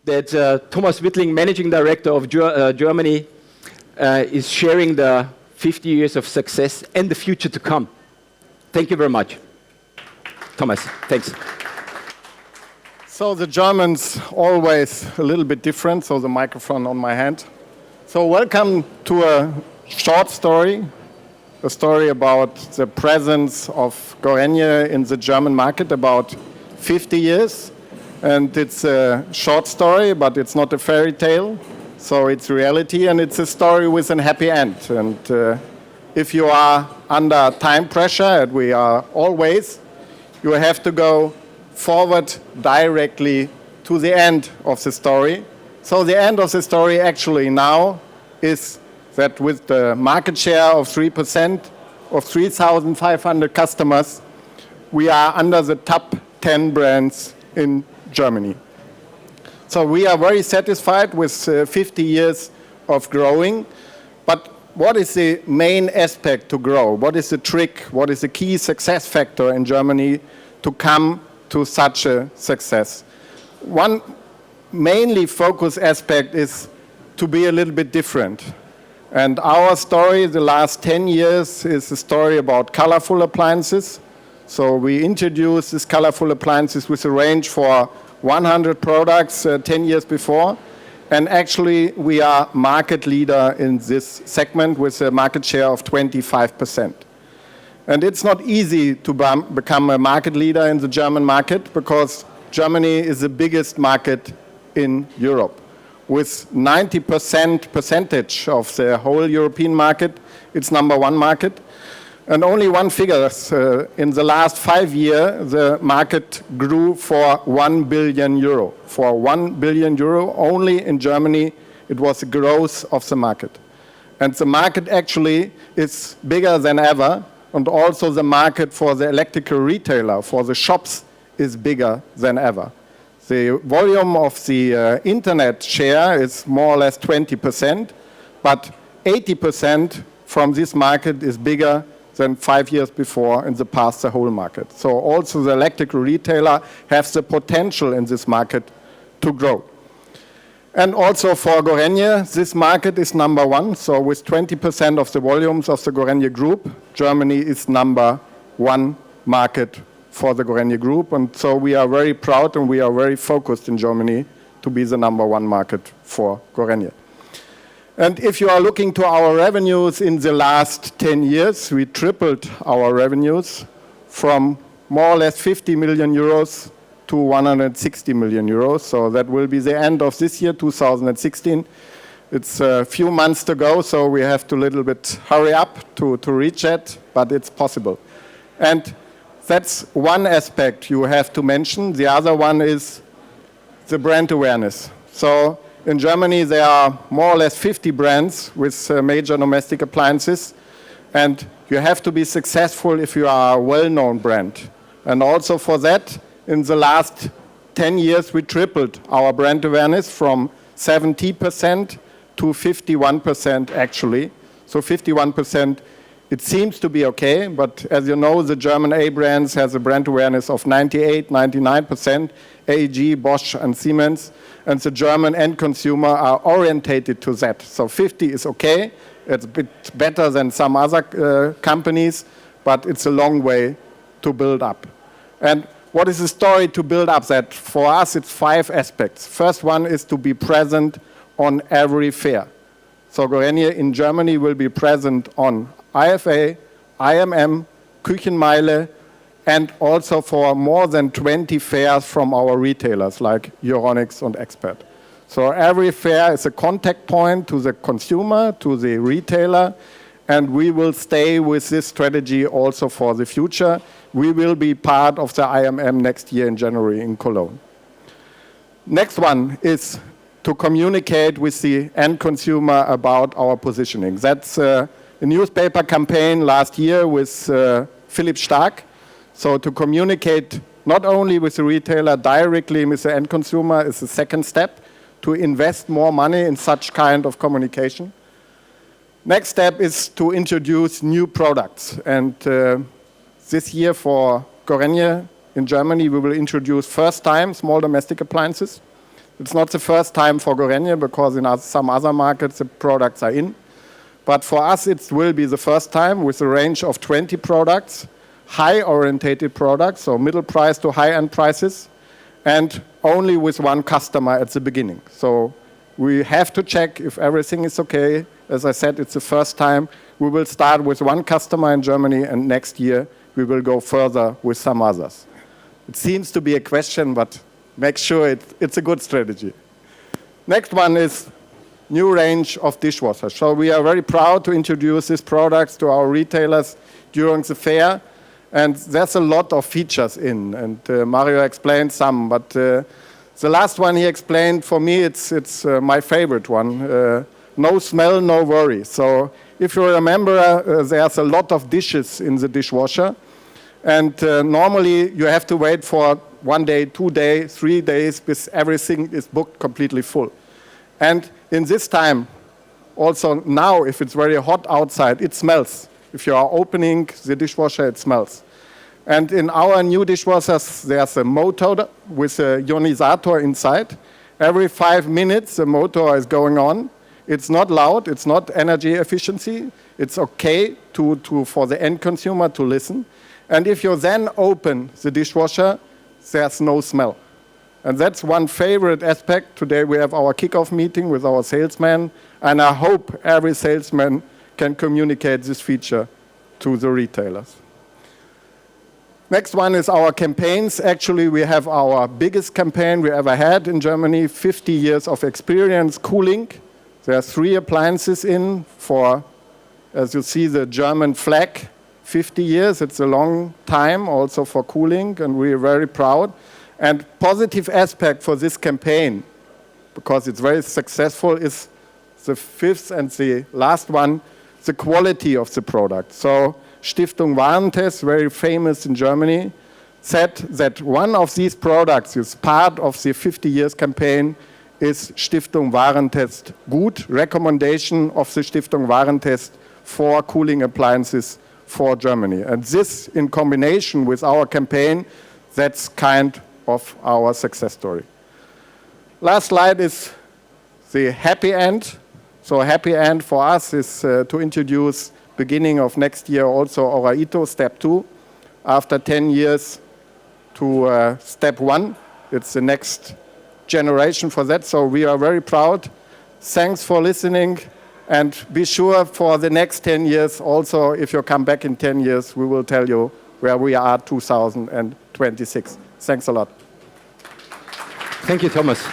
that Thomas Wittling, Managing Director of Germany, is sharing the 50 years of success and the future to come. Thank you very much. Thomas, thanks. So the Germans always a little bit different, so the microphone on my hand. So welcome to a short story, a story about the presence of Gorenje in the German market about 50 years. And it's a short story, but it's not a fairy tale. So it's reality, and it's a story with a happy end. And if you are under time pressure, and we are always, you have to go forward directly to the end of the story. So the end of the story actually now is that with the market share of 3% of 3,500 customers, we are under the top 10 brands in Germany. So we are very satisfied with 50 years of growing. But what is the main aspect to grow? What is the trick? What is the key success factor in Germany to come to such a success? One mainly focus aspect is to be a little bit different. And our story the last 10 years is a story about colorful appliances. So we introduced these colorful appliances with a range for 100 products 10 years before. And actually we are market leader in this segment with a market share of 25%. And it's not easy to become a market leader in the German market because Germany is the biggest market in Europe. With 90% percentage of the whole European market, it's number one market. And only one figure, in the last 5 years, the market grew for 1 billion euro. For 1 billion euro, only in Germany, it was the growth of the market. And the market actually is bigger than ever. And also the market for the electrical retailer, for the shops, is bigger than ever. The volume of the internet share is more or less 20%, but 80% from this market is bigger than 5 years before in the past, the whole market. So also the electrical retailer has the potential in this market to grow. And also for Gorenje, this market is number one. So with 20% of the volumes of the Gorenje Group, Germany is number one market for the Gorenje Group. And so we are very proud and we are very focused in Germany to be the number one market for Gorenje. And if you are looking to our revenues in the last 10 years, we tripled our revenues from more or less 50 million euros to 160 million euros. So that will be the end of this year, 2016. It's a few months to go, so we have to a little bit hurry up to reach it, but it's possible. And that's one aspect you have to mention. The other one is the brand awareness. So in Germany, there are more or less 50 brands with major domestic appliances. And you have to be successful if you are a well-known brand. And also for that, in the last 10 years, we tripled our brand awareness from 70% to 51% actually. So 51%, it seems to be okay, but as you know, the German A brands has a brand awareness of 98, 99%, AEG, Bosch and Siemens, and the German end consumer are orientated to that. So 50 is okay, it's a bit better than some other companies, but it's a long way to build up. And what is the story to build up that? For us, it's 5 aspects. First one is to be present on every fair. So Gorenje in Germany will be present on IFA, IMM, Küchenmeile, and also for more than 20 fairs from our retailers like Euronics and Expert. So every fair is a contact point to the consumer, to the retailer, and we will stay with this strategy also for the future. We will be part of the IMM next year in January in Cologne. Next one is to communicate with the end consumer about our positioning. That's a newspaper campaign last year with Philipp Stark. So to communicate not only with the retailer directly with the end consumer is the second step, to invest more money in such kind of communication. Next step is to introduce new products. And this year for Gorenje in Germany, we will introduce first time small domestic appliances. It's not the first time for Gorenje because in some other markets the products are in. But for us it will be the first time with a range of 20 products, high-orientated products, so middle price to high-end prices, and only with one customer at the beginning. So we have to check if everything is okay. As I said, it's the first time. We will start with one customer in Germany, and next year we will go further with some others. It seems to be a question, but make sure it's a good strategy. Next one is new range of dishwashers. So we are very proud to introduce these products to our retailers during the fair. And there's a lot of features in, and Mario explained some, but the last one he explained, for me, it's my favorite one. No smell, no worry. So if you remember, there's a lot of dishes in the dishwasher, and normally you have to wait for 1 day, 2 days, 3 days, bis everything is booked completely full. And in this time, also now, if it's very hot outside, it smells. If you are opening the dishwasher, it smells. And in our new dishwashers, there's a motor with a ionizer inside. Every 5 minutes, the motor is going on. It's not loud, it's not energy efficiency. It's okay for the end consumer to listen. And if you then open the dishwasher, there's no smell. And that's one favorite aspect. Today we have our kickoff meeting with our salesman, and I hope every salesman can communicate this feature to the retailers. Next one is our campaigns. Actually, we have our biggest campaign we ever had in Germany, 50 years of experience cooling. There are 3 appliances in for, as you see, the German flag, 50 years. It's a long time also for cooling, and we are very proud. And positive aspect for this campaign, because it's very successful, is the 5th and the last one, the quality of the product. So Stiftung Warentest, very famous in Germany, said that one of these products is part of the 50 years campaign is Stiftung Warentest Gut, recommendation of the Stiftung Warentest for cooling appliances for Germany. And this in combination with our campaign, that's kind of our success story. Last slide is the happy end. So happy end for us is to introduce beginning of next year also our ITO step 2 after 10 years to step 1. It's the next generation for that. So we are very proud. Thanks for listening, and be sure for the next 10 years also, if you come back in 10 years, we will tell you where we are 2026. Thanks a lot. Thank you, Thomas.